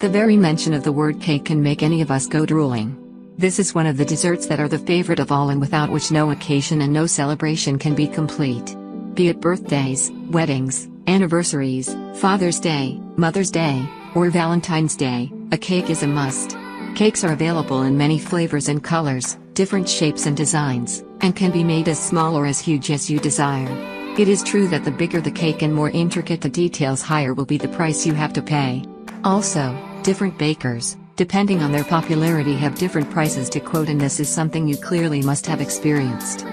The very mention of the word cake can make any of us go drooling. This is one of the desserts that are the favorite of all and without which no occasion and no celebration can be complete. Be it birthdays, weddings, anniversaries, Father's Day, Mother's Day, or Valentine's Day, a cake is a must. Cakes are available in many flavors and colors, different shapes and designs, and can be made as small or as huge as you desire. It is true that the bigger the cake and more intricate the details, higher will be the price you have to pay. Also, different bakers, depending on their popularity, have different prices to quote, and this is something you clearly must have experienced.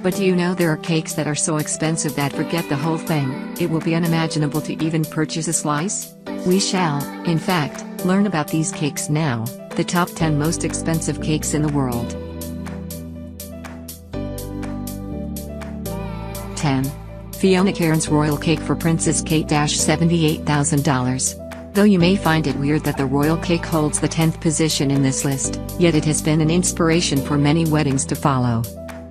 But do you know there are cakes that are so expensive that forget the whole thing, it will be unimaginable to even purchase a slice? We shall, in fact, learn about these cakes now, the top 10 most expensive cakes in the world. 10. Fiona Cairns Royal Cake for Princess Kate $78,000. Though you may find it weird that the royal cake holds the 10th position in this list, yet it has been an inspiration for many weddings to follow.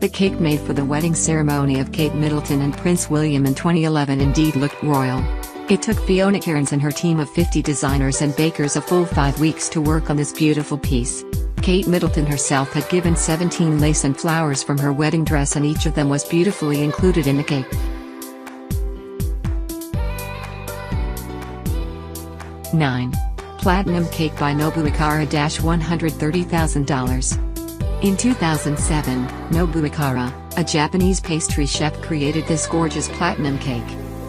The cake made for the wedding ceremony of Kate Middleton and Prince William in 2011 indeed looked royal. It took Fiona Cairns and her team of 50 designers and bakers a full 5 weeks to work on this beautiful piece. Kate Middleton herself had given 17 lace and flowers from her wedding dress, and each of them was beautifully included in the cake. 9. Platinum Cake by Nobuikara $130,000. In 2007, Nobuikara, a Japanese pastry chef, created this gorgeous platinum cake.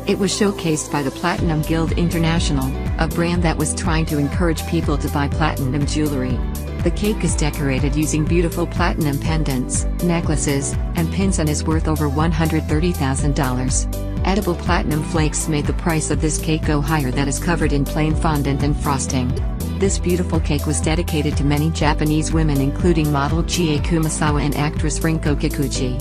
It was showcased by the Platinum Guild International, a brand that was trying to encourage people to buy platinum jewelry. The cake is decorated using beautiful platinum pendants, necklaces, and pins and is worth over $130,000. Edible platinum flakes made the price of this cake go higher. That is covered in plain fondant and frosting. This beautiful cake was dedicated to many Japanese women, including model Chie Kumasawa and actress Rinko Kikuchi.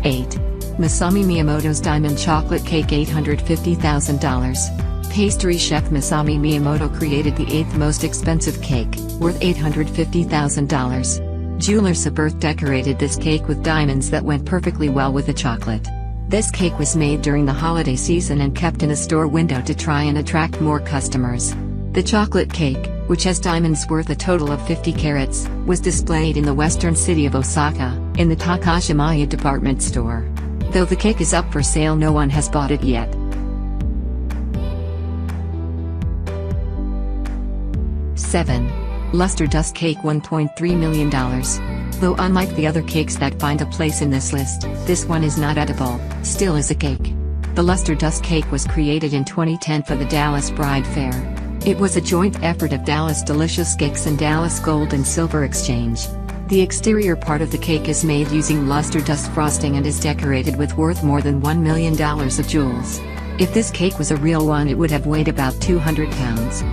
8. Masami Miyamoto's Diamond Chocolate Cake $850,000. Pastry chef Masami Miyamoto created the 8th most expensive cake, worth $850,000. Jeweler Saberth decorated this cake with diamonds that went perfectly well with the chocolate. This cake was made during the holiday season and kept in a store window to try and attract more customers. The chocolate cake, which has diamonds worth a total of 50 carats, was displayed in the western city of Osaka, in the Takashimaya department store. Though the cake is up for sale, no one has bought it yet. 7. Luster Dust Cake $1.3 million. Though unlike the other cakes that find a place in this list, this one is not edible, still is a cake. The Luster Dust Cake was created in 2010 for the Dallas Bride Fair. It was a joint effort of Dallas Delicious Cakes and Dallas Gold and Silver Exchange. The exterior part of the cake is made using luster dust frosting and is decorated with worth more than $1 million of jewels. If this cake was a real one, it would have weighed about 200 pounds.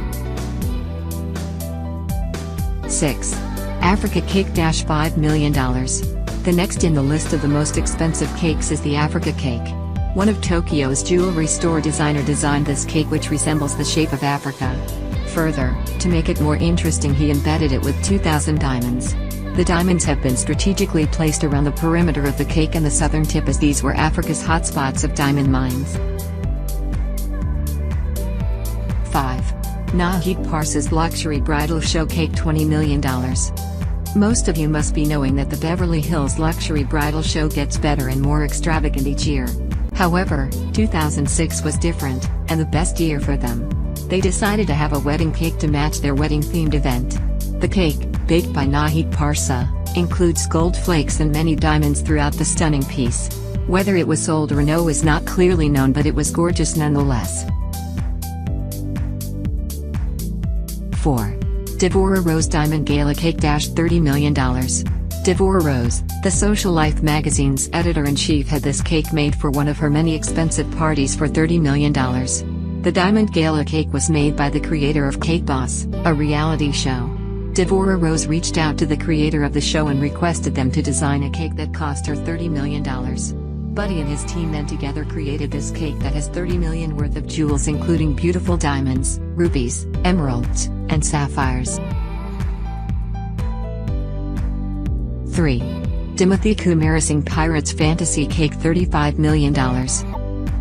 6. Africa Cake $5 million. The next in the list of the most expensive cakes is the Africa Cake. One of Tokyo's jewelry store designer designed this cake, which resembles the shape of Africa. Further, to make it more interesting, he embedded it with 2,000 diamonds. The diamonds have been strategically placed around the perimeter of the cake and the southern tip, as these were Africa's hotspots of diamond mines. 5. Nahid Parsa's Luxury Bridal Show Cake $20 million. Most of you must be knowing that the Beverly Hills Luxury Bridal Show gets better and more extravagant each year. However, 2006 was different, and the best year for them. They decided to have a wedding cake to match their wedding-themed event. The cake, baked by Nahid Parsa, includes gold flakes and many diamonds throughout the stunning piece. Whether it was sold or no is not clearly known, but it was gorgeous nonetheless. 4. Devorah Rose Diamond Gala Cake $30 million. Devorah Rose, the Social Life magazine's editor-in-chief, had this cake made for one of her many expensive parties for $30 million. The Diamond Gala cake was made by the creator of Cake Boss, a reality show. Devorah Rose reached out to the creator of the show and requested them to design a cake that cost her $30 million. Buddy and his team then together created this cake that has $30 million worth of jewels, including beautiful diamonds, rubies, emeralds, and sapphires. 3. Timothy Kumarasinghe Pirates Fantasy Cake $35 million.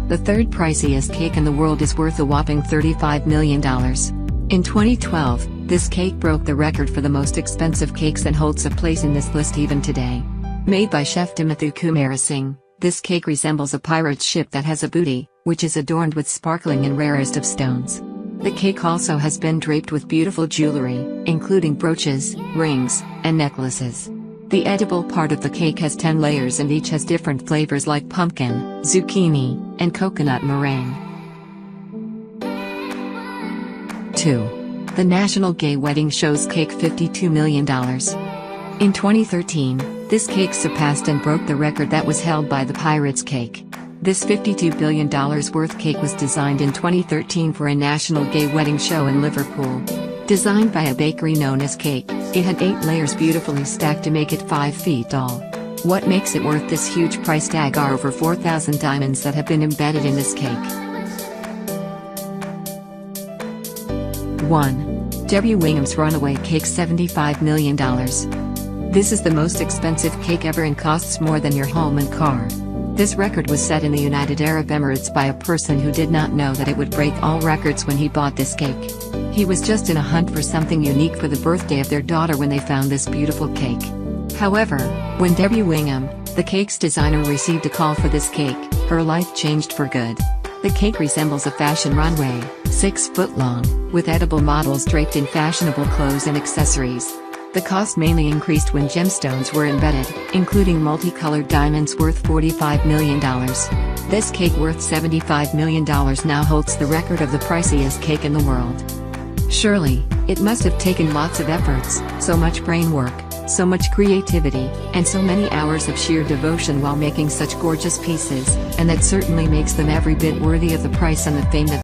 The third priciest cake in the world is worth a whopping $35 million. In 2012, this cake broke the record for the most expensive cakes and holds a place in this list even today. Made by Chef Timothy Kumar Singh, this cake resembles a pirate ship that has a booty, which is adorned with sparkling and rarest of stones. The cake also has been draped with beautiful jewelry, including brooches, rings, and necklaces. The edible part of the cake has 10 layers and each has different flavors like pumpkin, zucchini, and coconut meringue. 2. The National Gay Wedding Show's cake $52 million. In 2013, this cake surpassed and broke the record that was held by the Pirates cake. This $52 billion worth cake was designed in 2013 for a national gay wedding show in Liverpool. Designed by a bakery known as Cake, it had 8 layers beautifully stacked to make it 5 feet tall. What makes it worth this huge price tag are over 4,000 diamonds that have been embedded in this cake. 1. Debbie Wingham's Runaway Cake $75 million. This is the most expensive cake ever and costs more than your home and car. This record was set in the United Arab Emirates by a person who did not know that it would break all records when he bought this cake. He was just in a hunt for something unique for the birthday of their daughter when they found this beautiful cake. However, when Debbie Wingham, the cake's designer, received a call for this cake, her life changed for good. The cake resembles a fashion runway, 6 foot long, with edible models draped in fashionable clothes and accessories. The cost mainly increased when gemstones were embedded, including multicolored diamonds worth $45 million. This cake worth $75 million now holds the record of the priciest cake in the world. Surely, it must have taken lots of efforts, so much brain work, so much creativity, and so many hours of sheer devotion while making such gorgeous pieces, and that certainly makes them every bit worthy of the price and the fame that